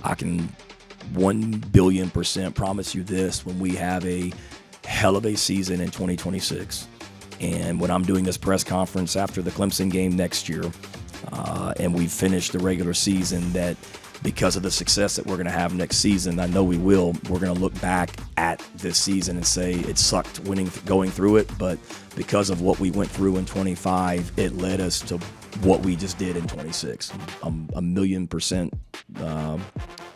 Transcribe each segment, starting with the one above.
I can 1,000,000,000% promise you this: when we have a hell of a season in 2026, and when I'm doing this press conference after the Clemson game next year, and we finish the regular season, that because of the success that we're going to have next season, I know we will, we're going to look back at this season and say it sucked going through it, but because of what we went through in 25, it led us to what we just did in 26. I'm 1,000,000%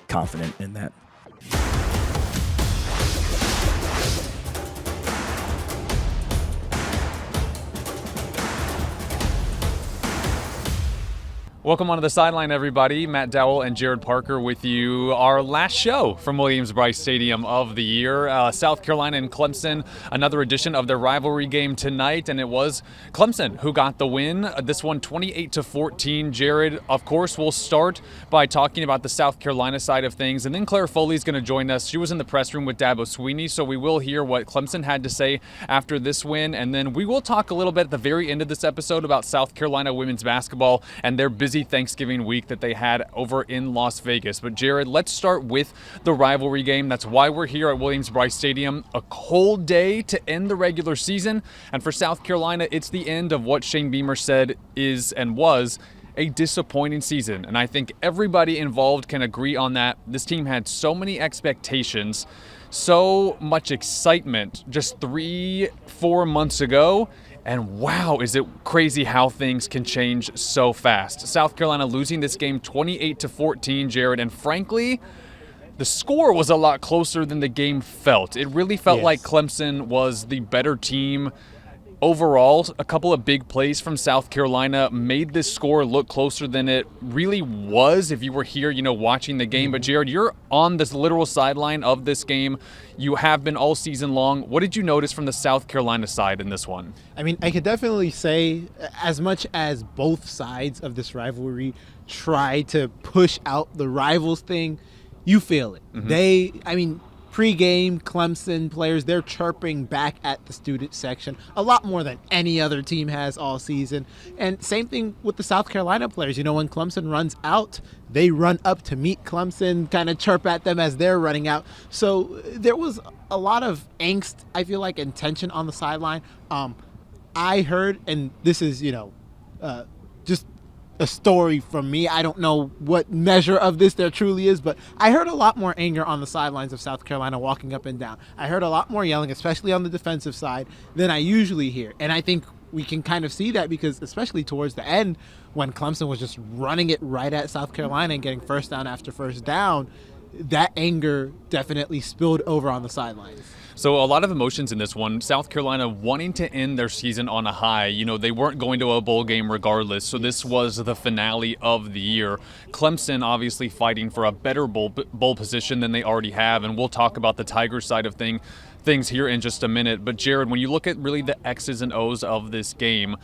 confident in that. Welcome onto the sideline, everybody. Matt Dowell and Jared Parker with you. Our last show from Williams-Brice Stadium of the year. South Carolina and Clemson, another edition of their rivalry game tonight, and it was Clemson who got the win. This one 28-14. Jared, of course, we'll start by talking about the South Carolina side of things, and then Claire Foley's going to join us. She was in the press room with Dabo Swinney, so we will hear what Clemson had to say after this win, and then we will talk a little bit at the very end of this episode about South Carolina women's basketball and their busy Thanksgiving week that they had over in Las Vegas. But Jared, let's start with the rivalry game. That's why we're here at Williams-Brice Stadium. A cold day to end the regular season, and for South Carolina, it's the end of what Shane Beamer said is and was a disappointing season. And I think everybody involved can agree on that. This team had so many expectations, so much excitement just 3-4 months ago. And wow, is it crazy how things can change so fast. South Carolina losing this game 28-14, Jared, and frankly, the score was a lot closer than the game felt. It really felt like Clemson was the better team overall. A couple of big plays from South Carolina made this score look closer than it really was if you were here, watching the game. But Jared, you're on this literal sideline of this game. You have been all season long. What did you notice from the South Carolina side in this one? I mean, I could definitely say, as much as both sides of this rivalry try to push out the rivals thing, you feel it. Mm-hmm. Pre-game, Clemson players, they're chirping back at the student section a lot more than any other team has all season. And same thing with the South Carolina players. When Clemson runs out, they run up to meet Clemson, kind of chirp at them as they're running out. So there was a lot of angst, I feel like, and tension on the sideline. I heard, and this is, just a story from me. I don't know what measure of this there truly is, but I heard a lot more anger on the sidelines of South Carolina walking up and down. I heard a lot more yelling, especially on the defensive side, than I usually hear. And I think we can kind of see that because especially towards the end when Clemson was just running it right at South Carolina and getting first down after first down, that anger definitely spilled over on the sidelines. So a lot of emotions in this one. South Carolina wanting to end their season on a high. They weren't going to a bowl game regardless, so this was the finale of the year. Clemson obviously fighting for a better bowl position than they already have, and we'll talk about the Tigers side of things here in just a minute. But Jared, when you look at really the X's and O's of this game,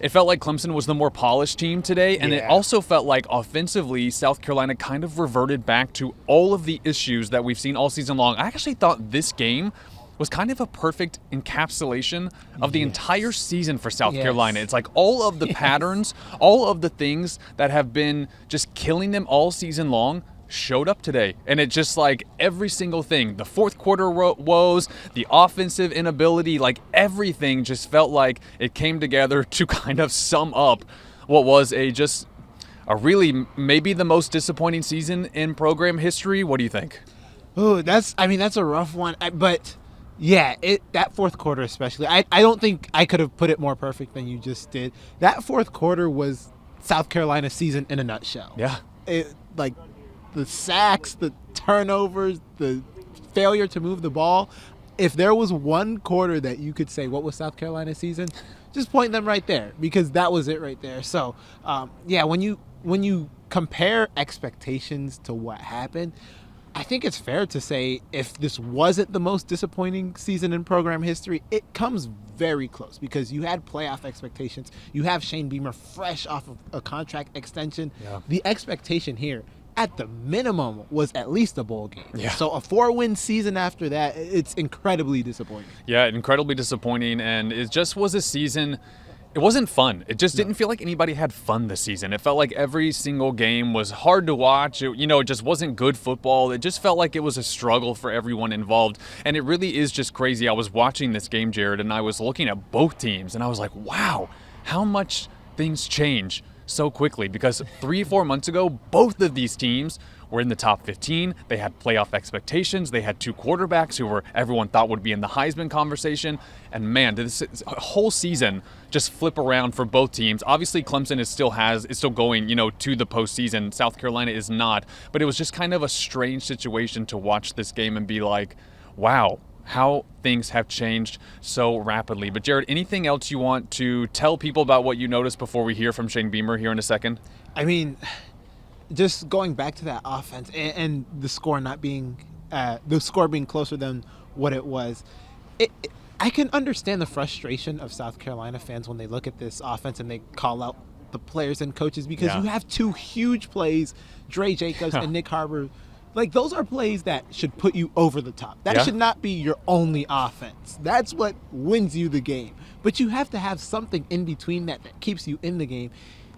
it felt like Clemson was the more polished team today, and it also felt like offensively South Carolina kind of reverted back to all of the issues that we've seen all season long. I actually thought this game was kind of a perfect encapsulation of the entire season for South Carolina. It's like all of the patterns, all of the things that have been just killing them all season long showed up today. And it just like every single thing, the fourth quarter woes, the offensive inability, like everything just felt like it came together to kind of sum up what was a really maybe the most disappointing season in program history. What do you think? Oh, that's a rough one. But yeah, that fourth quarter especially, I don't think I could have put it more perfect than you just did. That fourth quarter was South Carolina's season in a nutshell. Yeah. The sacks, the turnovers, the failure to move the ball. If there was one quarter that you could say, what was South Carolina's season? Just point them right there because that was it right there. So, when you compare expectations to what happened, I think it's fair to say if this wasn't the most disappointing season in program history, it comes very close because you had playoff expectations. You have Shane Beamer fresh off of a contract extension. Yeah. The expectation here, at the minimum, was at least a bowl game. Yeah. So a 4-win season after that, it's incredibly disappointing. Yeah, incredibly disappointing, and it just was a season. It wasn't fun. It just didn't feel like anybody had fun this season. It felt like every single game was hard to watch. It just wasn't good football. It just felt like it was a struggle for everyone involved. And it really is just crazy. I was watching this game, Jared, and I was looking at both teams, and I was like, wow, how much things change so quickly. Because 3-4 months ago, both of these teams were in the top 15. They had playoff expectations. They had two quarterbacks who everyone thought would be in the Heisman conversation. And man, did this whole season just flip around for both teams. Obviously, Clemson is still going, to the postseason. South Carolina is not. But it was just kind of a strange situation to watch this game and be like, wow, how things have changed so rapidly. But Jared, anything else you want to tell people about what you noticed before we hear from Shane Beamer here in a second? I mean, just going back to that offense and the score being closer than what it was, I can understand the frustration of South Carolina fans when they look at this offense and they call out the players and coaches because you have two huge plays, Dre Jacobs and Nick Harbor. Like, those are plays that should put you over the top. That should not be your only offense. That's what wins you the game. But you have to have something in between that keeps you in the game.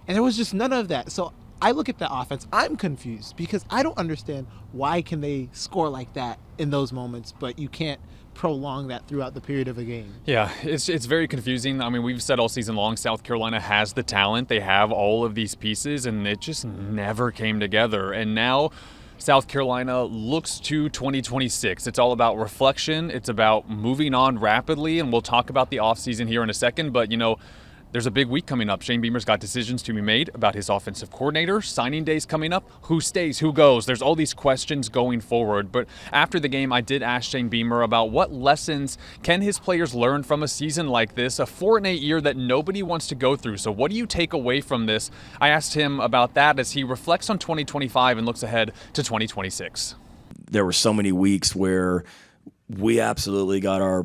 And there was just none of that. So I look at the offense, I'm confused because I don't understand why can they score like that in those moments, but you can't prolong that throughout the period of a game. Yeah, it's very confusing. I mean, we've said all season long, South Carolina has the talent. They have all of these pieces, and it just never came together. And now South Carolina looks to 2026. It's all about reflection. It's about moving on rapidly, and we'll talk about the offseason here in a second. But, there's a big week coming up. Shane Beamer's got decisions to be made about his offensive coordinator. Signing days coming up. Who stays? Who goes? There's all these questions going forward. But after the game, I did ask Shane Beamer about what lessons can his players learn from a season like this, a 4-8 year that nobody wants to go through. So what do you take away from this? I asked him about that as he reflects on 2025 and looks ahead to 2026. There were so many weeks where we absolutely got our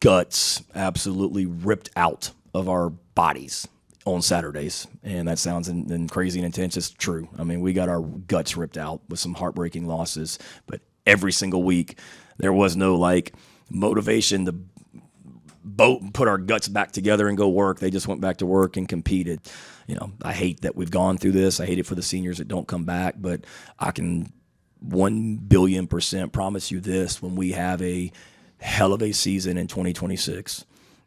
guts absolutely ripped out of our bodies on Saturdays. And that sounds crazy and intense. It's true. I mean, we got our guts ripped out with some heartbreaking losses, but every single week there was no motivation to put our guts back together and go work. They just went back to work and competed. I hate that we've gone through this. I hate it for the seniors that don't come back, but I can 1,000,000,000% promise you this: when we have a hell of a season in 2026,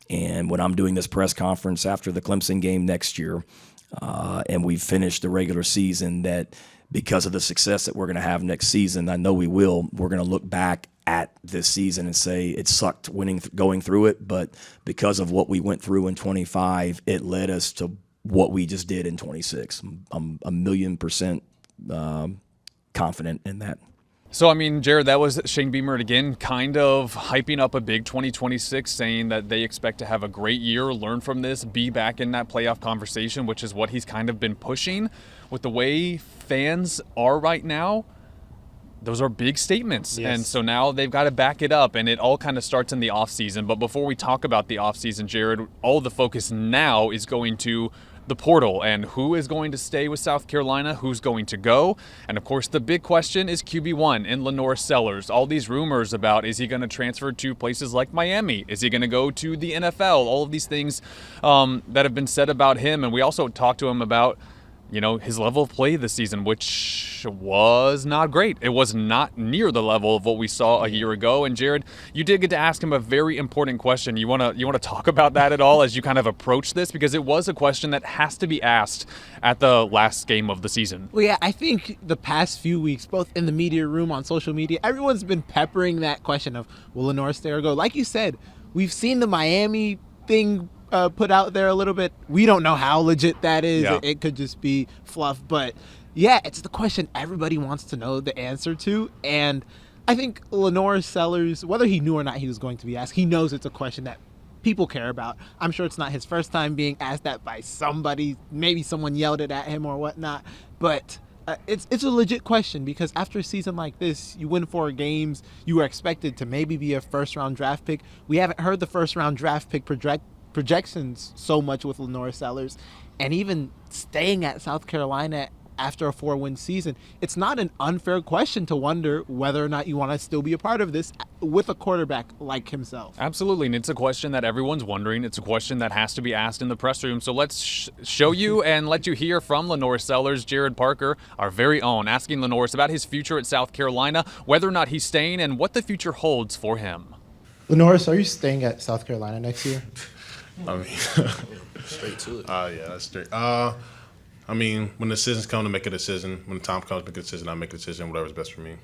and when I'm doing this press conference after the Clemson game next year, and we've finished the regular season, that because of the success that we're going to have next season, I know we will, we're going to look back at this season and say it sucked going through it, but because of what we went through in 25, it led us to what we just did in 26. I'm 1,000,000% confident in that. So, I mean, Jared, that was Shane Beamer again, kind of hyping up a big 2026, saying that they expect to have a great year, learn from this, be back in that playoff conversation, which is what he's kind of been pushing. With the way fans are right now, those are big statements. Yes. And so now they've got to back it up, and it all kind of starts in the offseason. But before we talk about the offseason, Jared, all the focus now is going to the portal and who is going to stay with South Carolina, who's going to go. And of course, the big question is QB1 in LaNorris Sellers. All these rumors about, is he going to transfer to places like Miami? Is he going to go to the NFL? All of these things that have been said about him. And we also talked to him about, his level of play this season, which was not great. It was not near the level of what we saw a year ago. And Jared, you did get to ask him a very important question. You want to talk about that at all as you kind of approach this? Because it was a question that has to be asked at the last game of the season. Well, yeah, I think the past few weeks, both in the media room, on social media, everyone's been peppering that question of, will LaNorris stay or go? Like you said, we've seen the Miami thing put out there a little bit. We don't know how legit that is. Yeah. It could just be fluff. But yeah, it's the question everybody wants to know the answer to. And I think LaNorris Sellers, whether he knew or not he was going to be asked, he knows it's a question that people care about. I'm sure it's not his first time being asked that by somebody. Maybe someone yelled it at him or whatnot. But it's a legit question, because after a season like this, you win 4 games, you were expected to maybe be a first-round draft pick. We haven't heard the first-round draft pick projections so much with LaNorris Sellers, and even staying at South Carolina after a 4-win season, it's not an unfair question to wonder whether or not you want to still be a part of this with a quarterback like himself. Absolutely, and it's a question that everyone's wondering. It's a question that has to be asked in the press room. So let's show you and let you hear from LaNorris Sellers, Jared Parker, our very own, asking LaNorris about his future at South Carolina, whether or not he's staying, and what the future holds for him. LaNorris, are you staying at South Carolina next year? I mean, Straight to it. yeah, that's straight. I mean, when the decisions come to make a decision, when the time comes to make a decision, I make a decision, whatever's best for me.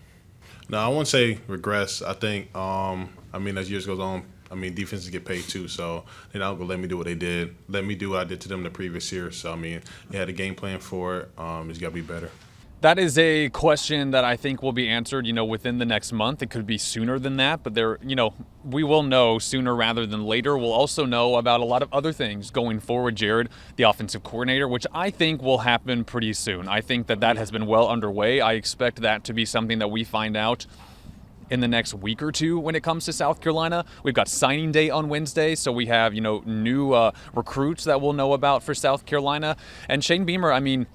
No, I won't say regress. I think, I mean, as years goes on, I mean, defenses get paid too, so they're not going to let me do what they did. Let me do what I did to them the previous year. So, I mean, they had a game plan for it. It's got to be better. That is a question that I think will be answered, within the next month. It could be sooner than that, but we will know sooner rather than later. We'll also know about a lot of other things going forward, Jared, the offensive coordinator, which I think will happen pretty soon. I think that has been well underway. I expect that to be something that we find out in the next week or two when it comes to South Carolina. We've got signing day on Wednesday, so we have, new recruits that we'll know about for South Carolina. And Shane Beamer, I mean,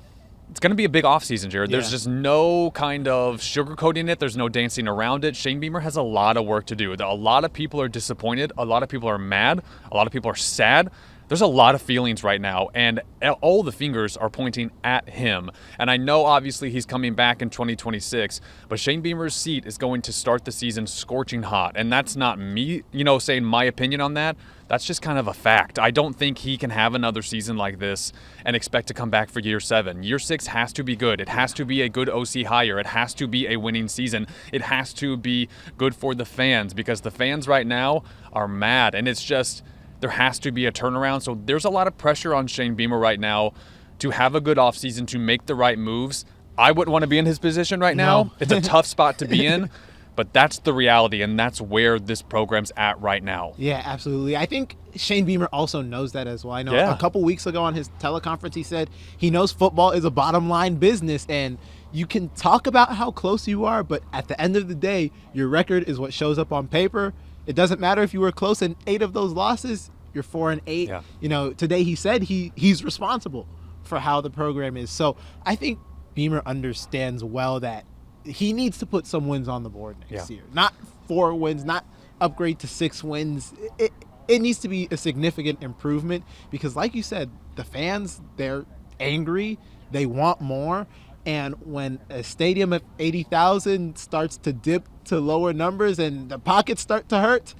it's going to be a big offseason, Jared. There's just no kind of sugarcoating it. There's no dancing around it. Shane Beamer has a lot of work to do. A lot of people are disappointed. A lot of people are mad. A lot of people are sad. There's a lot of feelings right now, and all the fingers are pointing at him. And I know, obviously, he's coming back in 2026, but Shane Beamer's seat is going to start the season scorching hot. And that's not me, saying my opinion on that. That's just kind of a fact. I don't think he can have another season like this and expect to come back for year 7. Year 6 has to be good. It has to be a good OC hire. It has to be a winning season. It has to be good for the fans, because the fans right now are mad, and it's just, there has to be a turnaround. So there's a lot of pressure on Shane Beamer right now to have a good offseason, to make the right moves. I wouldn't want to be in his position right now. It's a tough spot to be in, but that's the reality, and that's where this program's at right now. Yeah, absolutely. I think Shane Beamer also knows that as well. I know a couple weeks ago on his teleconference, he said he knows football is a bottom line business, and you can talk about how close you are, but at the end of the day, your record is what shows up on paper. It doesn't matter if you were close in 8 of those losses. You're 4-8. Yeah. Today he said he's responsible for how the program is. So I think Beamer understands well that he needs to put some wins on the board next year. Not 4 wins, not upgrade to 6 wins. It needs to be a significant improvement, because like you said, the fans, they're angry. They want more. And when a stadium of 80,000 starts to dip to lower numbers and the pockets start to hurt,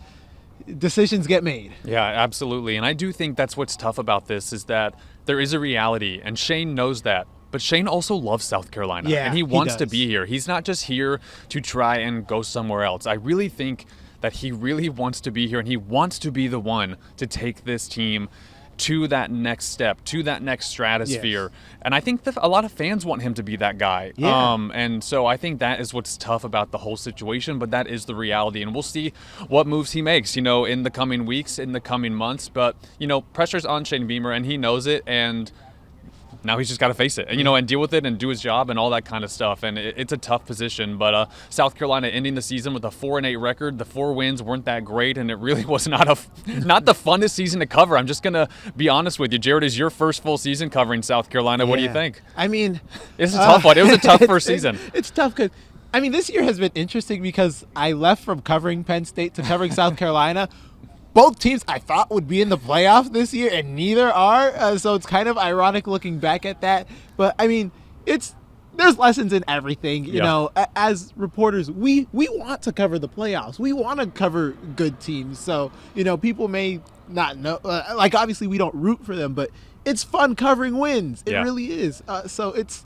decisions get made. Yeah, absolutely. And I do think that's what's tough about this, is that there is a reality, and Shane knows that. But Shane also loves South Carolina, and he wants to be here. He's not just here to try and go somewhere else. I really think that he really wants to be here, and he wants to be the one to take this team to that next step, to that next stratosphere. And I think that a lot of fans want him to be that guy. And so I think that is what's tough about the whole situation, but that is the reality. And we'll see what moves he makes, in the coming weeks, in the coming months. But, pressure's on Shane Beamer, and he knows it, and now he's just got to face it, and deal with it and do his job and all that kind of stuff. And it's a tough position. But South Carolina ending the season with a 4-8 record. The 4 wins weren't that great, and it really was not the funnest season to cover. I'm just going to be honest with you. Jared, is your first full season covering South Carolina. What do you think? I mean, it's a tough one. It was a tough first season. It's tough because, this year has been interesting because I left from covering Penn State to covering South Carolina. Both teams I thought would be in the playoffs this year, and neither are. So it's kind of ironic looking back at that. But there's lessons in everything. You know, as reporters, we want to cover the playoffs. We want to cover good teams. So people may not know. Obviously, we don't root for them, but it's fun covering wins. It really is. So it's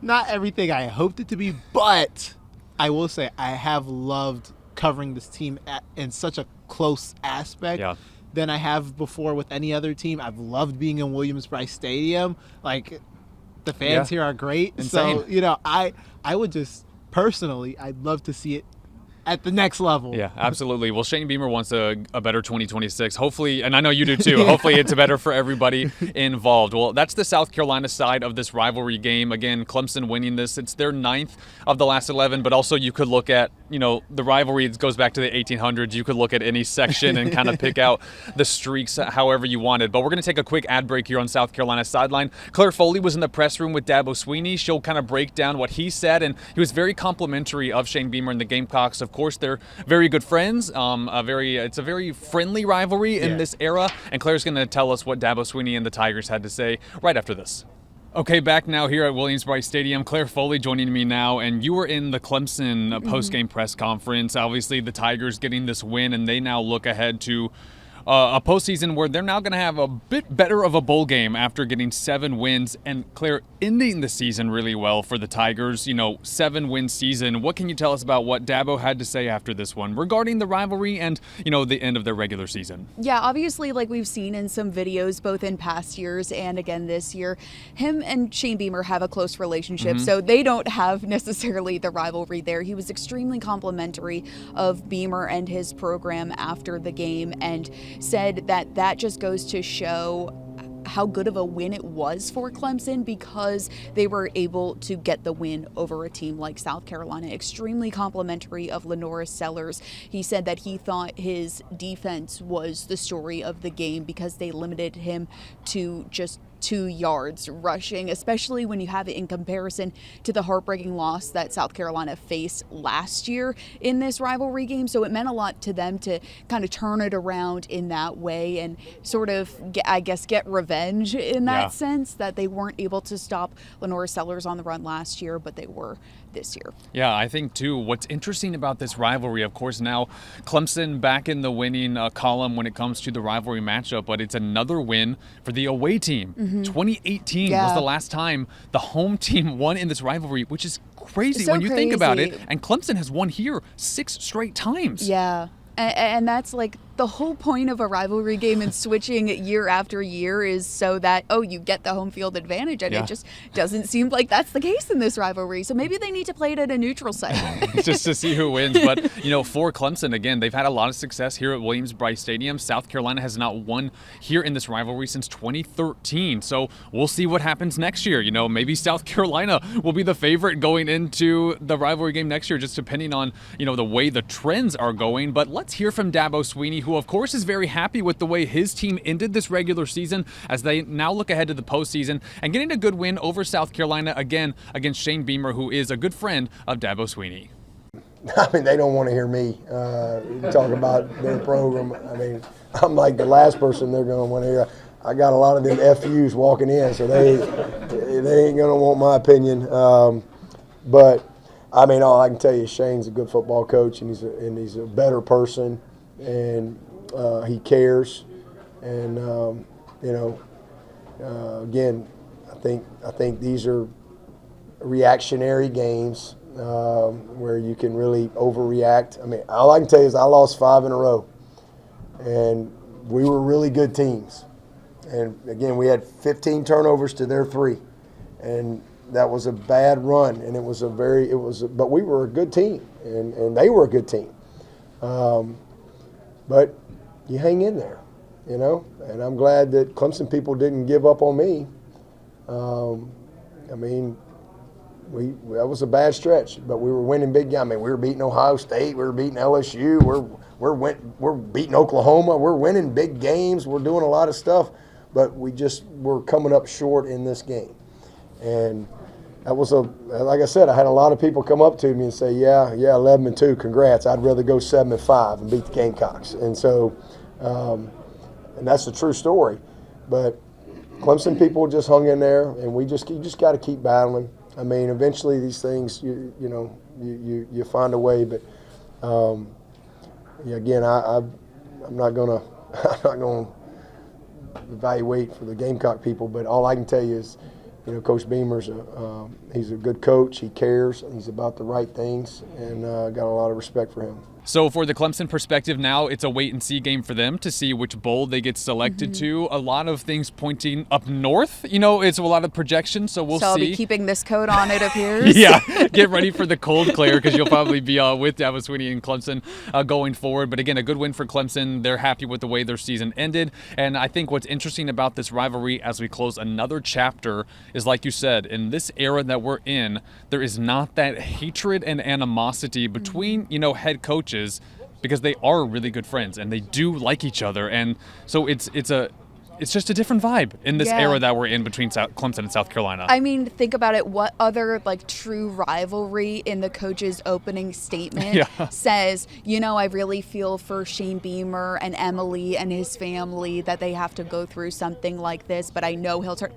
not everything I hoped it to be, but I will say I have loved covering this team in such a close aspect than I have before with any other team. I've loved being in Williams-Brice Stadium. The fans here are great. Insane. So, I would just personally, I'd love to see it at the next level. Yeah, absolutely. Well, Shane Beamer wants a better 2026. Hopefully, and I know you do too, hopefully it's better for everybody involved. Well, that's the South Carolina side of this rivalry game. Again, Clemson winning this. It's their 9th of the last 11, but also you could look at the rivalry goes back to the 1800s. You could look at any section and kind of pick out the streaks however you wanted. But we're going to take a quick ad break here on South Carolina's sideline. Claire Foley was in the press room with Dabo Swinney. She'll kind of break down what he said, and he was very complimentary of Shane Beamer and the Gamecocks. Of course, they're very good friends. It's a very friendly rivalry in this era, and Claire's going to tell us what Dabo Swinney and the Tigers had to say right after this. Okay, back now here at Williams-Brice Stadium. Claire Foley joining me now, and you were in the Clemson post-game press conference. Obviously, the Tigers getting this win, and they now look ahead to a postseason where they're now going to have a bit better of a bowl game after getting 7 wins. And Claire, ending the season really well for the Tigers, 7-win season. What can you tell us about what Dabo had to say after this one regarding the rivalry and, the end of their regular season? Yeah, obviously, like we've seen in some videos, both in past years and again this year, him and Shane Beamer have a close relationship, so they don't have necessarily the rivalry there. He was extremely complimentary of Beamer and his program after the game and said that just goes to show how good of a win it was for Clemson because they were able to get the win over a team like South Carolina. Extremely complimentary of LaNorris Sellers. He said that he thought his defense was the story of the game because they limited him to just 2 yards rushing, especially when you have it in comparison to the heartbreaking loss that South Carolina faced last year in this rivalry game. So it meant a lot to them to kind of turn it around in that way and sort of, get revenge in that sense that they weren't able to stop LaNorris Sellers on the run last year, but they were this year. Yeah, I think, too, what's interesting about this rivalry, of course, now Clemson back in the winning column when it comes to the rivalry matchup, but it's another win for the away team. 2018 was the last time the home team won in this rivalry, which is crazy when you think about it. And Clemson has won here 6 straight times. Yeah. And that's like the whole point of a rivalry game and switching year after year is so that, you get the home field advantage. And it just doesn't seem like that's the case in this rivalry. So maybe they need to play it at a neutral site. Just to see who wins. But, for Clemson, again, they've had a lot of success here at Williams-Brice Stadium. South Carolina has not won here in this rivalry since 2013. So we'll see what happens next year. Maybe South Carolina will be the favorite going into the rivalry game next year, just depending on, the way the trends are going. But let's hear from Dabo Swinney, who, of course, is very happy with the way his team ended this regular season as they now look ahead to the postseason and getting a good win over South Carolina again against Shane Beamer, who is a good friend of Dabo Swinney. I mean, they don't want to hear me talk about their program. I mean, I'm like the last person they're going to want to hear. I got a lot of them FUs walking in, so they ain't going to want my opinion. But I mean, all I can tell you is Shane's a good football coach, and he's a better person, and he cares. And again, I think these are reactionary games where you can really overreact. I mean, all I can tell you is I lost 5 in a row, and we were really good teams. And again, we had 15 turnovers to their 3, and that was a bad run, and but we were a good team, and they were a good team. But you hang in there, and I'm glad that Clemson people didn't give up on me. I mean, that was a bad stretch, but we were winning big games. I mean, we were beating Ohio State, we were beating LSU, we're beating Oklahoma, we're winning big games, we're doing a lot of stuff, but we're coming up short in this game. And that was like I said, I had a lot of people come up to me and say, yeah, 11-2, congrats. I'd rather go 7-5 and beat the Gamecocks. And so, and that's the true story. But Clemson people just hung in there, and you just got to keep battling. I mean, eventually these things, you find a way. But again, I'm not gonna evaluate for the Gamecock people. But all I can tell you is, Coach Beamer's he's a good coach. He cares. He's about the right things, and got a lot of respect for him. So for the Clemson perspective now, it's a wait-and-see game for them to see which bowl they get selected to. A lot of things pointing up north. It's a lot of projections, so we'll see. So I'll be keeping this coat on, it appears. Yeah, get ready for the cold, Claire, because you'll probably be with Dabo Swinney and Clemson going forward. But again, a good win for Clemson. They're happy with the way their season ended. And I think what's interesting about this rivalry as we close another chapter is, like you said, in this era that we're in, there is not that hatred and animosity between, head coaches, because they are really good friends and they do like each other. And so it's just a different vibe in this era that we're in between Clemson and South Carolina. I mean, think about it. What other true rivalry in the coach's opening statement says, I really feel for Shane Beamer and Emily and his family that they have to go through something like this, but I know he'll turn.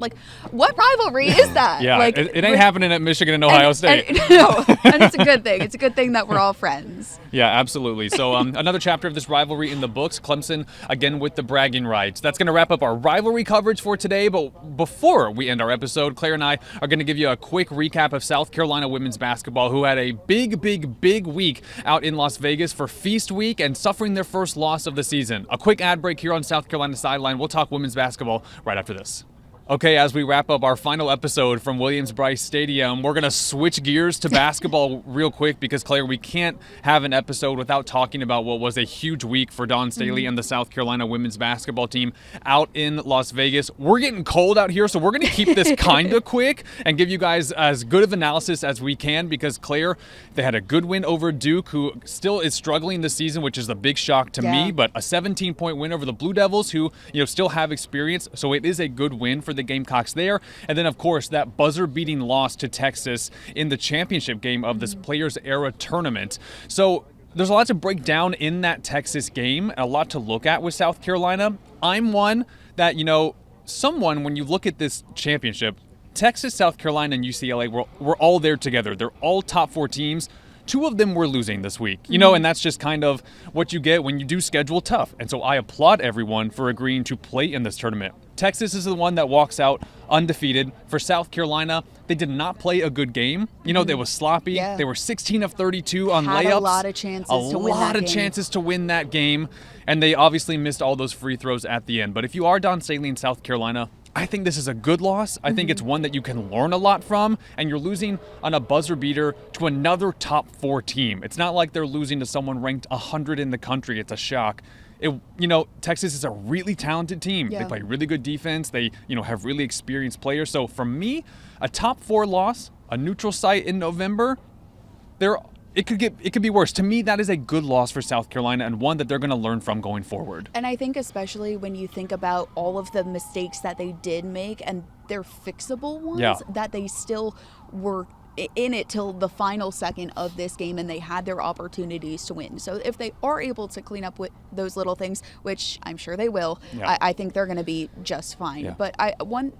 What rivalry is that? Yeah, it ain't happening at Michigan and Ohio State. And it's a good thing. It's a good thing that we're all friends. Yeah, absolutely. So another chapter of this rivalry in the books. Clemson, again, with the bragging rights. That's going to wrap up our rivalry coverage for today, but before we end our episode, Claire and I are going to give you a quick recap of South Carolina women's basketball, who had a big week out in Las Vegas for Feast Week and suffering their first loss of the season. A quick ad break here on South Carolina Sideline. We'll talk women's basketball right after this. Okay, as we wrap up our final episode from Williams-Brice Stadium, we're going to switch gears to basketball real quick because, Claire, we can't have an episode without talking about what was a huge week for Dawn Staley and the South Carolina women's basketball team out in Las Vegas. We're getting cold out here, so we're going to keep this kind of quick and give you guys as good of analysis as we can because, Claire, they had a good win over Duke, who still is struggling this season, which is a big shock to me, but a 17-point win over the Blue Devils, who still have experience, so it is a good win for the Gamecocks there. And then, of course, that buzzer-beating loss to Texas in the championship game of this Players Era tournament. So there's a lot to break down in that Texas game and a lot to look at with South Carolina. I'm one that, when you look at this championship, Texas, South Carolina, and UCLA were all there together. They're all top 4 teams. 2 of them were losing this week, and that's just kind of what you get when you do schedule tough. And so I applaud everyone for agreeing to play in this tournament. Texas is the one that walks out undefeated. For South Carolina, they did not play a good game. They were sloppy. Yeah. They were 16 of 32 on layups. A lot of chances to win that game. And they obviously missed all those free throws at the end. But if you are Dawn Staley in South Carolina, I think this is a good loss. I think it's one that you can learn a lot from, and you're losing on a buzzer beater to another top 4 team. It's not like they're losing to someone ranked 100 in the country. It's a shock. Texas is a really talented team. Yeah. They play really good defense. They, have really experienced players. So for me, a top 4 loss, a neutral site in November, it could be worse. To me, that is a good loss for South Carolina and one that they're going to learn from going forward. And I think especially when you think about all of the mistakes that they did make and they're fixable ones, that they still were in it till the final second of this game and they had their opportunities to win. So if they are able to clean up with those little things, which I'm sure they will, I think they're going to be just fine. Yeah. But one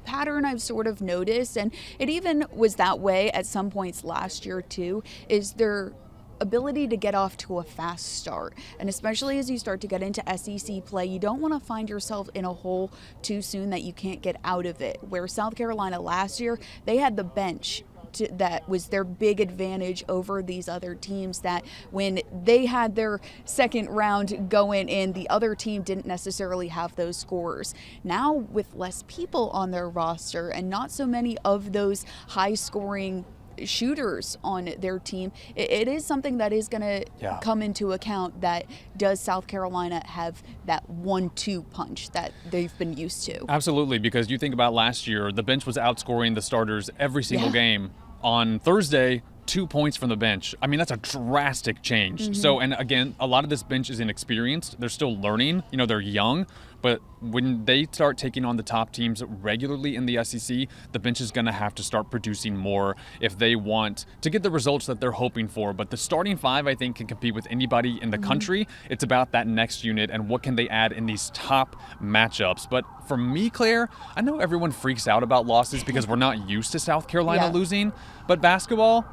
pattern I've sort of noticed, and it even was that way at some points last year too, is their ability to get off to a fast start. And especially as you start to get into SEC play, you don't want to find yourself in a hole too soon that you can't get out of it. Where South Carolina last year, they had the bench that was their big advantage over these other teams, that when they had their second round going in, the other team didn't necessarily have those scorers. Now with less people on their roster and not so many of those high scoring shooters on their team, it is something that is going to come into account. That does South Carolina have that 1-2 punch that they've been used to? Absolutely, because you think about last year, the bench was outscoring the starters every single game. On Thursday, 2 points from the bench. I mean, that's a drastic change. So, and again, a lot of this bench is inexperienced. They're still learning. They're young. But when they start taking on the top teams regularly in the SEC, the bench is going to have to start producing more if they want to get the results that they're hoping for. But the starting 5, I think, can compete with anybody in the country. It's about that next unit and what can they add in these top matchups. But for me, Claire, I know everyone freaks out about losses because we're not used to South Carolina losing. But basketball,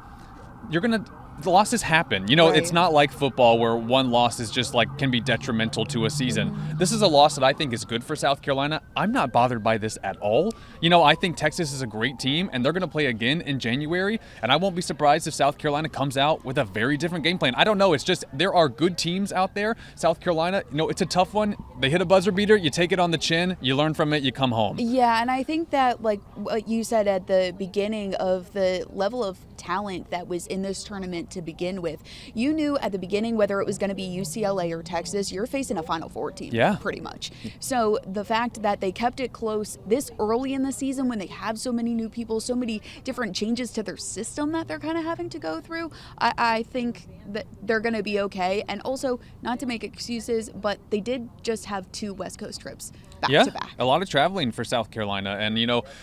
the losses happen. It's not like football where one loss is just can be detrimental to a season. This is a loss that I think is good for South Carolina. I'm not bothered by this at all. I think Texas is a great team and they're going to play again in January. And I won't be surprised if South Carolina comes out with a very different game plan. I don't know. It's just there are good teams out there. South Carolina, it's a tough one. They hit a buzzer beater. You take it on the chin. You learn from it. You come home. Yeah, and I think that what you said at the beginning of the level of talent that was in this tournament to begin with. You knew at the beginning whether it was going to be UCLA or Texas, you're facing a Final Four team, pretty much. So the fact that they kept it close this early in the season when they have so many new people, so many different changes to their system that they're kind of having to go through, I think that they're going to be okay. And also, not to make excuses, but they did just have 2 West Coast trips back to back. A lot of traveling for South Carolina. And,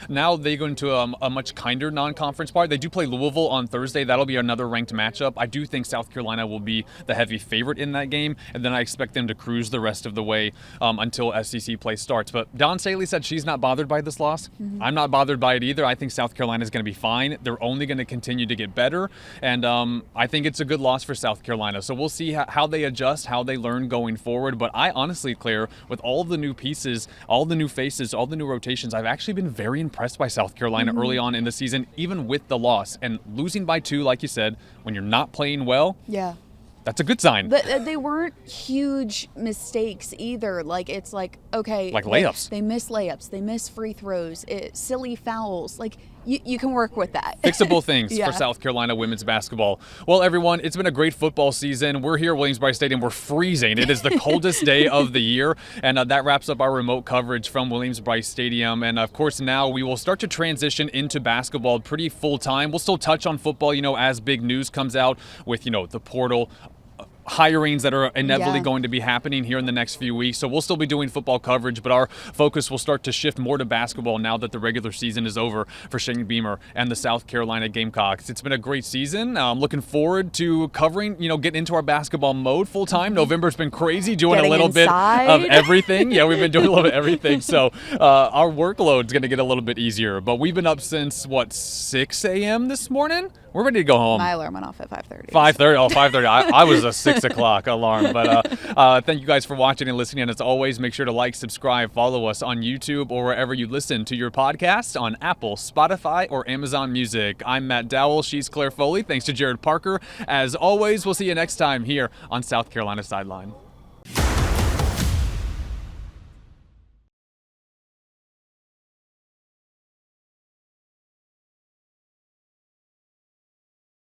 now they go into a much kinder non-conference part. They do play Louisville on Thursday. That'll be another ranked matchup. I do think South Carolina will be the heavy favorite in that game. And then I expect them to cruise the rest of the way until SEC play starts. But Dawn Staley said she's not bothered by this loss. I'm not bothered by it either. I think South Carolina is going to be fine. They're only going to continue to get better. And I think it's a good loss for South Carolina. So we'll see how they adjust, how they learn going forward. But I honestly, Claire, with all the new pieces, all the new faces, all the new rotations, I've actually been very impressed by South Carolina early on in the season, even with the loss. And losing by 2, like you said, when you're not playing well, that's a good sign. But they weren't huge mistakes either. Like, it's like, okay. Like layups. They miss layups. They miss free throws. Silly fouls. Like, you can work with that. Fixable things for South Carolina women's basketball. Well, everyone, it's been a great football season. We're here at Williams-Brice Stadium. We're freezing. It is the coldest day of the year. And that wraps up our remote coverage from Williams-Brice Stadium. And, of course, now we will start to transition into basketball pretty full-time. We'll still touch on football, as big news comes out with, the portal hirings that are inevitably going to be happening here in the next few weeks. So we'll still be doing football coverage, but our focus will start to shift more to basketball now that the regular season is over for Shane Beamer and the South Carolina Gamecocks. It's been a great season. I'm looking forward to covering, getting into our basketball mode full time. November's been crazy, doing Getting a little inside. bit of everything. Yeah, we've been doing a little bit of everything. So our workload's going to get a little bit easier, but we've been up since 6 a.m. this morning? We're ready to go home. My alarm went off at 5:30. 5:30. Oh, 5:30. I was a 6 o'clock alarm. But thank you guys for watching and listening. And as always, make sure to like, subscribe, follow us on YouTube or wherever you listen to your podcasts on Apple, Spotify, or Amazon Music. I'm Matt Dowell. She's Claire Foley. Thanks to Jared Parker. As always, we'll see you next time here on South Carolina Sideline.